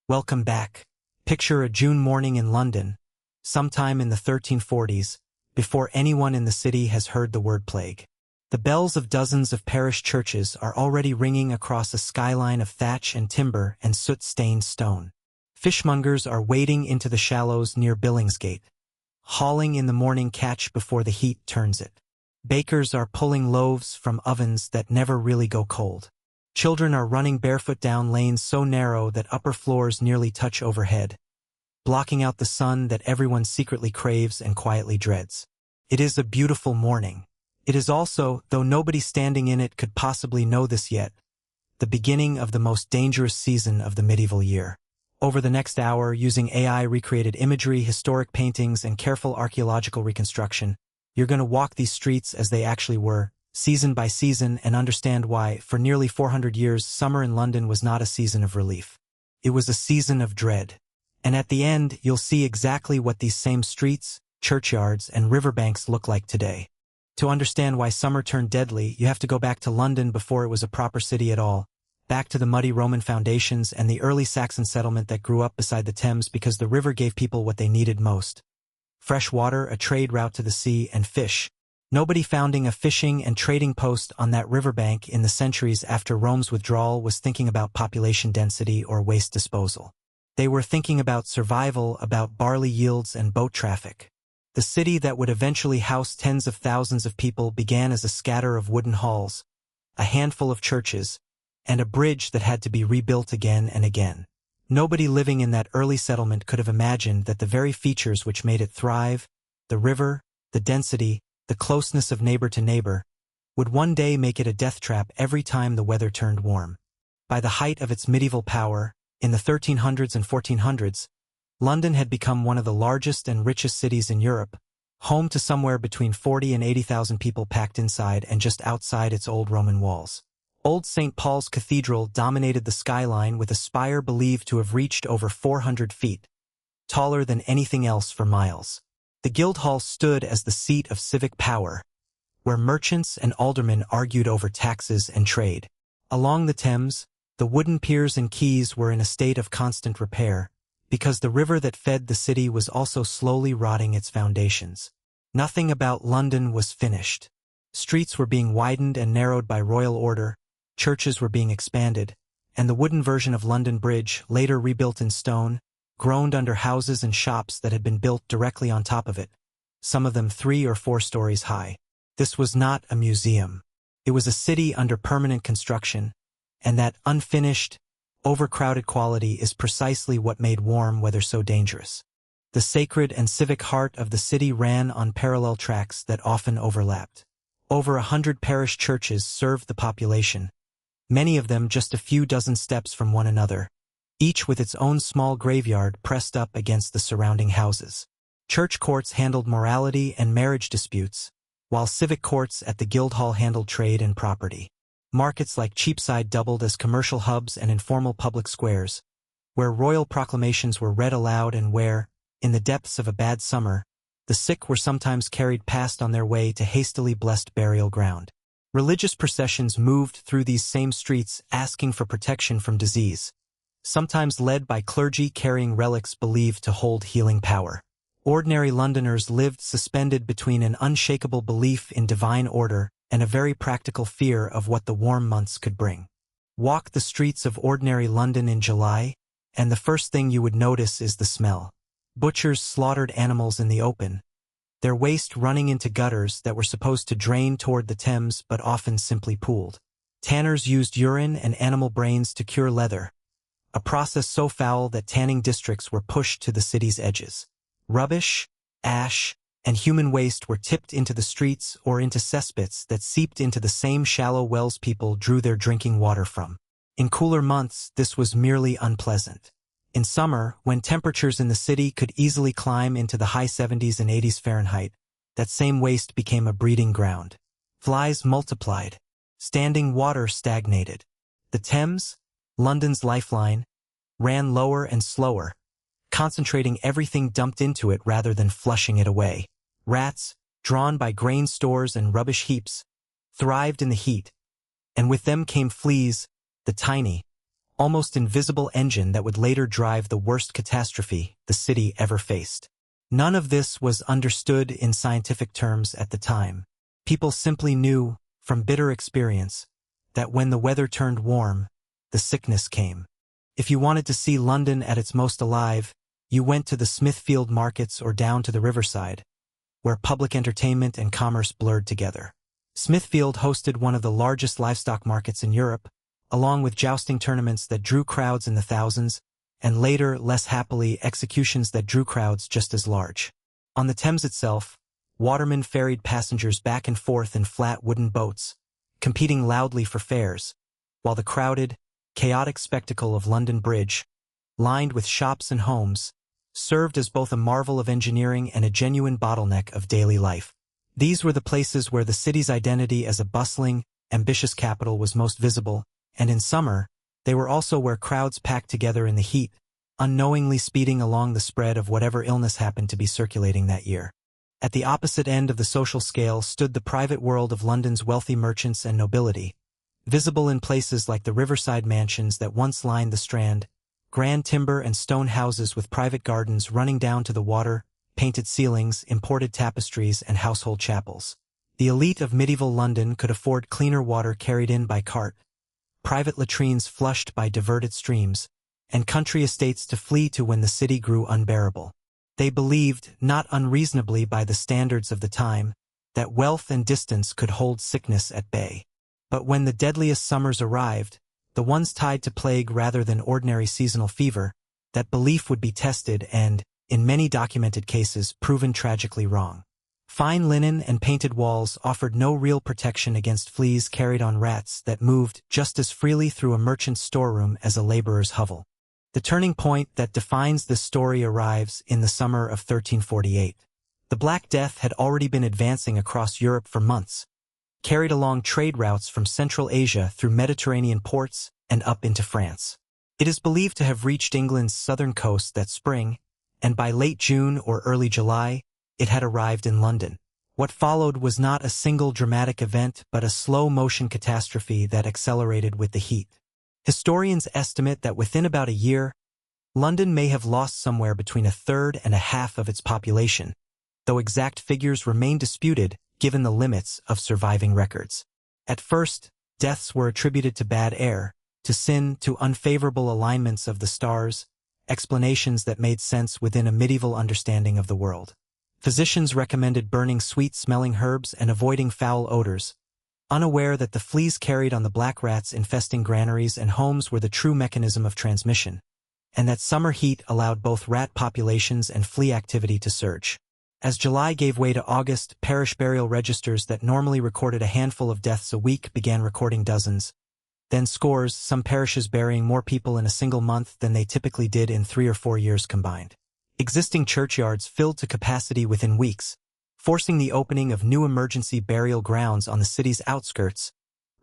Welcome back. Picture a June morning in London, sometime in the 1340s, before anyone in the city has heard the word plague. The bells of dozens of parish churches are already ringing across a skyline of thatch and timber and soot-stained stone. Fishmongers are wading into the shallows near Billingsgate, hauling in the morning catch before the heat turns it. Bakers are pulling loaves from ovens that never really go cold. Children are running barefoot down lanes so narrow that upper floors nearly touch overhead, blocking out the sun that everyone secretly craves and quietly dreads. It is a beautiful morning. It is also, though nobody standing in it could possibly know this yet, the beginning of the most dangerous season of the medieval year. Over the next hour, using AI-recreated imagery, historic paintings, and careful archaeological reconstruction, you're going to walk these streets as they actually were, season by season, and understand why, for nearly 400 years, summer in London was not a season of relief. It was a season of dread. And at the end, you'll see exactly what these same streets, churchyards, and riverbanks look like today. To understand why summer turned deadly, you have to go back to London before it was a proper city at all, back to the muddy Roman foundations and the early Saxon settlement that grew up beside the Thames because the river gave people what they needed most: fresh water, a trade route to the sea, and fish. Nobody founding a fishing and trading post on that riverbank in the centuries after Rome's withdrawal was thinking about population density or waste disposal. They were thinking about survival, about barley yields and boat traffic. The city that would eventually house tens of thousands of people began as a scatter of wooden halls, a handful of churches, and a bridge that had to be rebuilt again and again. Nobody living in that early settlement could have imagined that the very features which made it thrive, the river, the density, the closeness of neighbor to neighbor, would one day make it a death trap every time the weather turned warm. By the height of its medieval power, in the 1300s and 1400s, London had become one of the largest and richest cities in Europe, home to somewhere between 40 and 80,000 people packed inside and just outside its old Roman walls. Old St. Paul's Cathedral dominated the skyline with a spire believed to have reached over 400 feet, taller than anything else for miles. The Guildhall stood as the seat of civic power, where merchants and aldermen argued over taxes and trade. Along the Thames, the wooden piers and quays were in a state of constant repair, because the river that fed the city was also slowly rotting its foundations. Nothing about London was finished. Streets were being widened and narrowed by royal order, churches were being expanded, and the wooden version of London Bridge, later rebuilt in stone, groaned under houses and shops that had been built directly on top of it, some of them 3 or 4 stories high. This was not a museum. It was a city under permanent construction, and that unfinished, overcrowded quality is precisely what made warm weather so dangerous. The sacred and civic heart of the city ran on parallel tracks that often overlapped. Over 100 parish churches served the population, many of them just a few dozen steps from one another, each with its own small graveyard pressed up against the surrounding houses. Church courts handled morality and marriage disputes, while civic courts at the Guildhall handled trade and property. Markets like Cheapside doubled as commercial hubs and informal public squares, where royal proclamations were read aloud and where, in the depths of a bad summer, the sick were sometimes carried past on their way to hastily blessed burial ground. Religious processions moved through these same streets asking for protection from disease, sometimes led by clergy carrying relics believed to hold healing power. Ordinary Londoners lived suspended between an unshakable belief in divine order and a very practical fear of what the warm months could bring. Walk the streets of ordinary London in July, and the first thing you would notice is the smell. Butchers slaughtered animals in the open, their waste running into gutters that were supposed to drain toward the Thames but often simply pooled. Tanners used urine and animal brains to cure leather, a process so foul that tanning districts were pushed to the city's edges. Rubbish, ash, and human waste were tipped into the streets or into cesspits that seeped into the same shallow wells people drew their drinking water from. In cooler months, this was merely unpleasant. In summer, when temperatures in the city could easily climb into the high 70s and 80s Fahrenheit, that same waste became a breeding ground. Flies multiplied. Standing water stagnated. The Thames, London's lifeline, ran lower and slower, concentrating everything dumped into it rather than flushing it away. Rats, drawn by grain stores and rubbish heaps, thrived in the heat, and with them came fleas, the tiny, almost invisible engine that would later drive the worst catastrophe the city ever faced. None of this was understood in scientific terms at the time. People simply knew, from bitter experience, that when the weather turned warm, the sickness came. If you wanted to see London at its most alive, you went to the Smithfield markets or down to the riverside, where public entertainment and commerce blurred together. Smithfield hosted one of the largest livestock markets in Europe, along with jousting tournaments that drew crowds in the thousands, and later, less happily, executions that drew crowds just as large. On the Thames itself, watermen ferried passengers back and forth in flat wooden boats, competing loudly for fares, while the crowded, chaotic spectacle of London Bridge, lined with shops and homes, served as both a marvel of engineering and a genuine bottleneck of daily life. These were the places where the city's identity as a bustling, ambitious capital was most visible, and in summer, they were also where crowds packed together in the heat, unknowingly speeding along the spread of whatever illness happened to be circulating that year. At the opposite end of the social scale stood the private world of London's wealthy merchants and nobility, visible in places like the riverside mansions that once lined the Strand, grand timber and stone houses with private gardens running down to the water, painted ceilings, imported tapestries, and household chapels. The elite of medieval London could afford cleaner water carried in by cart, private latrines flushed by diverted streams, and country estates to flee to when the city grew unbearable. They believed, not unreasonably by the standards of the time, that wealth and distance could hold sickness at bay. But when the deadliest summers arrived, the ones tied to plague rather than ordinary seasonal fever, that belief would be tested and, in many documented cases, proven tragically wrong. Fine linen and painted walls offered no real protection against fleas carried on rats that moved just as freely through a merchant's storeroom as a laborer's hovel. The turning point that defines this story arrives in the summer of 1348. The Black Death had already been advancing across Europe for months, carried along trade routes from Central Asia through Mediterranean ports and up into France. It is believed to have reached England's southern coast that spring, and by late June or early July, it had arrived in London. What followed was not a single dramatic event but a slow-motion catastrophe that accelerated with the heat. Historians estimate that within about a year, London may have lost somewhere between a third and a half of its population, though exact figures remain disputed given the limits of surviving records. At first, deaths were attributed to bad air, to sin, to unfavorable alignments of the stars, explanations that made sense within a medieval understanding of the world. Physicians recommended burning sweet-smelling herbs and avoiding foul odors, unaware that the fleas carried on the black rats infesting granaries and homes were the true mechanism of transmission, and that summer heat allowed both rat populations and flea activity to surge. As July gave way to August, parish burial registers that normally recorded a handful of deaths a week began recording dozens, then scores, some parishes burying more people in a single month than they typically did in 3 or 4 years combined. Existing churchyards filled to capacity within weeks, forcing the opening of new emergency burial grounds on the city's outskirts,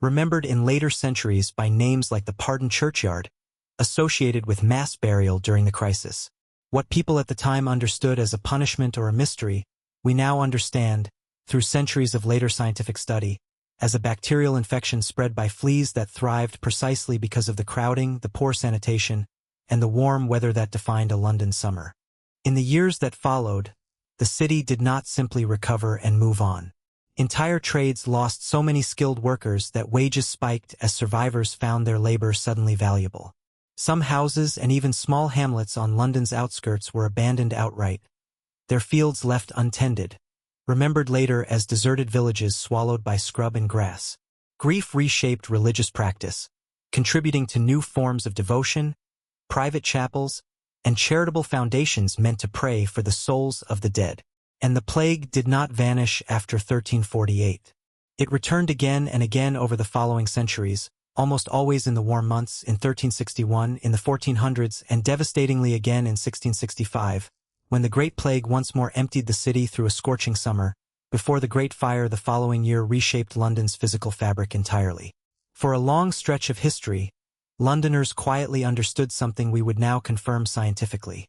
remembered in later centuries by names like the Pardon Churchyard, associated with mass burial during the crisis. What people at the time understood as a punishment or a mystery, we now understand, through centuries of later scientific study, as a bacterial infection spread by fleas that thrived precisely because of the crowding, the poor sanitation, and the warm weather that defined a London summer. In the years that followed, the city did not simply recover and move on. Entire trades lost so many skilled workers that wages spiked as survivors found their labor suddenly valuable. Some houses and even small hamlets on London's outskirts were abandoned outright, their fields left untended, remembered later as deserted villages swallowed by scrub and grass. Grief reshaped religious practice, contributing to new forms of devotion, private chapels, and charitable foundations meant to pray for the souls of the dead. And the plague did not vanish after 1348. It returned again and again over the following centuries, almost always in the warm months, in 1361, in the 1400s, and devastatingly again in 1665, when the Great Plague once more emptied the city through a scorching summer, before the Great Fire the following year reshaped London's physical fabric entirely. For a long stretch of history, Londoners quietly understood something we would now confirm scientifically.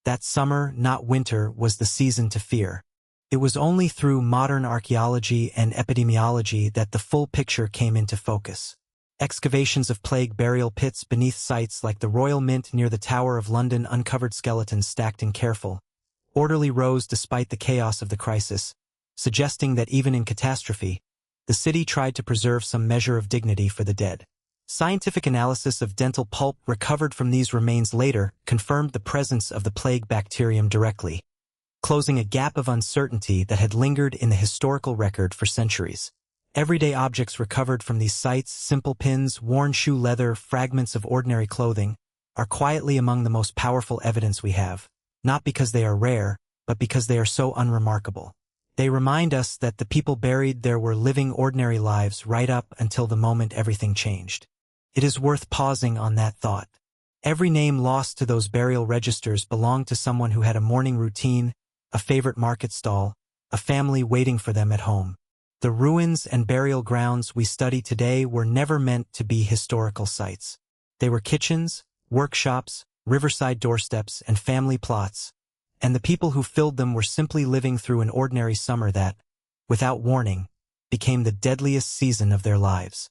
That summer, not winter, was the season to fear. It was only through modern archaeology and epidemiology that the full picture came into focus. Excavations of plague burial pits beneath sites like the Royal Mint near the Tower of London uncovered skeletons stacked in careful, orderly rows despite the chaos of the crisis, suggesting that even in catastrophe, the city tried to preserve some measure of dignity for the dead. Scientific analysis of dental pulp recovered from these remains later confirmed the presence of the plague bacterium directly, closing a gap of uncertainty that had lingered in the historical record for centuries. Everyday objects recovered from these sites, simple pins, worn shoe leather, fragments of ordinary clothing, are quietly among the most powerful evidence we have, not because they are rare, but because they are so unremarkable. They remind us that the people buried there were living ordinary lives right up until the moment everything changed. It is worth pausing on that thought. Every name lost to those burial registers belonged to someone who had a morning routine, a favorite market stall, a family waiting for them at home. The ruins and burial grounds we study today were never meant to be historical sites. They were kitchens, workshops, riverside doorsteps, and family plots, and the people who filled them were simply living through an ordinary summer that, without warning, became the deadliest season of their lives.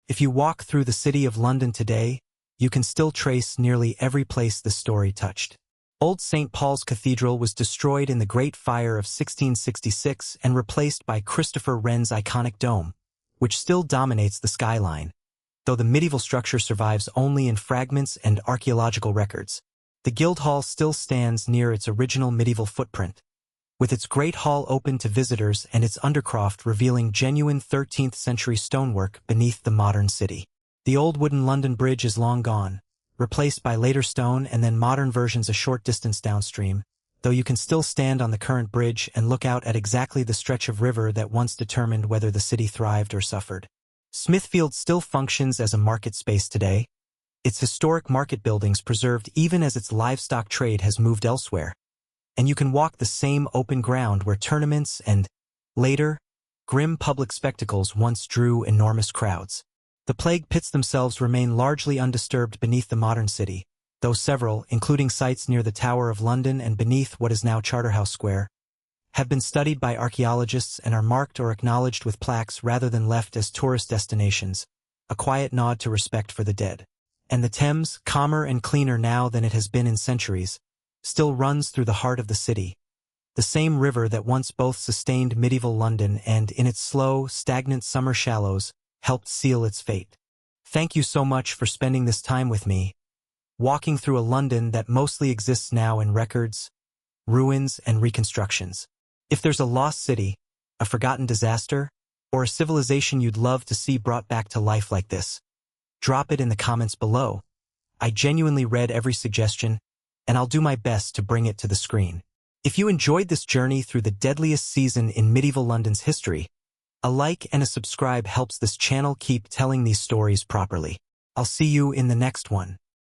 If you walk through the city of London today, you can still trace nearly every place the story touched. Old St. Paul's Cathedral was destroyed in the Great Fire of 1666 and replaced by Christopher Wren's iconic dome, which still dominates the skyline. Though the medieval structure survives only in fragments and archaeological records, the Guildhall still stands near its original medieval footprint, with its Great Hall open to visitors and its undercroft revealing genuine 13th-century stonework beneath the modern city. The old wooden London Bridge is long gone, replaced by later stone and then modern versions a short distance downstream, though you can still stand on the current bridge and look out at exactly the stretch of river that once determined whether the city thrived or suffered. Smithfield still functions as a market space today, its historic market buildings preserved even as its livestock trade has moved elsewhere, and you can walk the same open ground where tournaments and, later, grim public spectacles once drew enormous crowds. The plague pits themselves remain largely undisturbed beneath the modern city, though several, including sites near the Tower of London and beneath what is now Charterhouse Square, have been studied by archaeologists and are marked or acknowledged with plaques rather than left as tourist destinations, a quiet nod to respect for the dead. And the Thames, calmer and cleaner now than it has been in centuries, still runs through the heart of the city, the same river that once both sustained medieval London and, in its slow, stagnant summer shallows, helped seal its fate. Thank you so much for spending this time with me, walking through a London that mostly exists now in records, ruins, and reconstructions. If there's a lost city, a forgotten disaster, or a civilization you'd love to see brought back to life like this, drop it in the comments below. I genuinely read every suggestion, and I'll do my best to bring it to the screen. If you enjoyed this journey through the deadliest season in medieval London's history, a like and a subscribe helps this channel keep telling these stories properly. I'll see you in the next one.